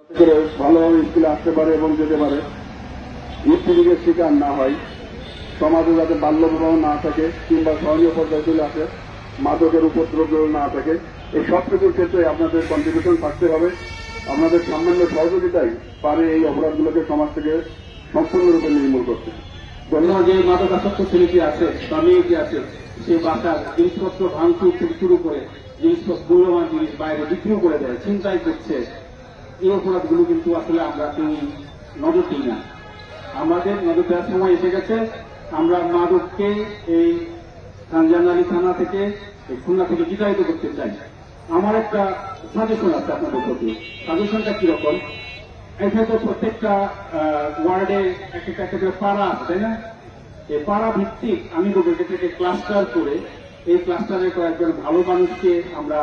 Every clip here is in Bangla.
করে ভালোভাবে স্কুলে আসতে পারে এবং যেতে পারে, ইফতিজিকের শিকার না হয়, সমাজে যাতে বাল্য বিবাহ না থাকে কিংবা সহনীয় পর্যায়ে চলে আসে, মাদকের উপদ্রব না থাকে, এই সব কিছুর ক্ষেত্রে আপনাদের কন্ট্রিবিউশন থাকতে হবে। আপনাদের সামান্য সহযোগিতাই পারে এই অপরাধগুলোকে সমাজ থেকে সম্পূর্ণরূপে নির্মূল করতে। যে মাদকাসক্ত ছেলেটি আছে বা মেয়েটি আছে, সে বাসার জিনিসপত্র ভাঙচুর থেকে শুরু করে জিনিসপত্র মূল্যবান জিনিস বাইরে বিক্রিও করে দেয়, ছিনতাই করছে, এই অপরাধগুলো কিন্তু আসলে আমরা কেউ নজর দিই না। আমাদের নজর দেওয়ার সময় এসে গেছে। আমরা মাদককে এই কাঞ্জানালী থানা থেকে খুলনা থেকে বিতাড়িত করতে চাই। আমার একটা সাজেশন আছে আপনাদের প্রতি। সাজেশনটা কিরকম? এখানে তো প্রত্যেকটা ওয়ার্ডে একটা করে পাড়া আছে, তাই না? এই পাড়া ভিত্তিক আমি বলতে থেকে ক্লাস্টার করে এই ক্লাস্টারের কয়েকজন ভালো মানুষকে আমরা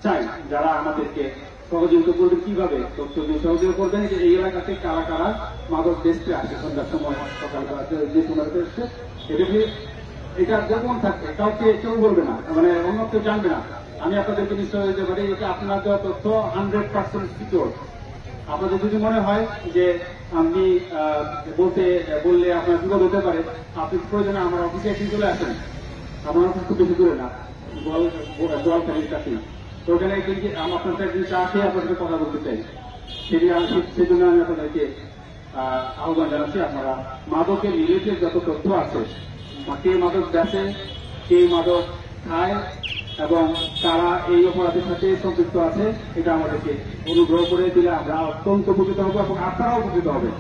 চাই, যারা আমাদেরকে সহযোগিতা করবেন। কিভাবে তথ্য দিয়ে সহযোগিতা করবেন যে এই এলাকাতে কারা কারা মাদক বেচতে আসে সন্ধ্যার সময়, সকালবেলা যে সময়তে এসছে, এটা গোপন থাকবে, কাউকে কেউ বলবে না, মানে অন্য কেউ জানবে না। আমি আপনাদেরকে নিশ্চয় দিতে পারি এটা আপনার দেওয়া তথ্য 100% সিকিউর। আপনাদের যদি মনে হয় যে আপনি বললে আপনার বিপদ হতে পারে, আপনি প্রয়োজনে আমার অফিসে এসে চলে আসেন। আপনার অফিস খুব বেশি দূরে না, গোয়ালখালির কাছেই। তো ওখানে আপনার একদিন চা খেয়ে আপনার সাথে কথা বলতে চাই। সেই জন্য আমি আপনাদেরকে আহ্বান জানাচ্ছি, আপনারা মাদকের রিলেটেড যত তথ্য আছে, কে মাদক বেচে, কে মাদক খায় এবং তারা এই অপরাধের সাথে সম্পৃক্ত আছে, এটা আমাদেরকে অনুগ্রহ করে দিলে আমরা অত্যন্ত উপকৃত হব এবং আপনারাও উপকৃত হবেন।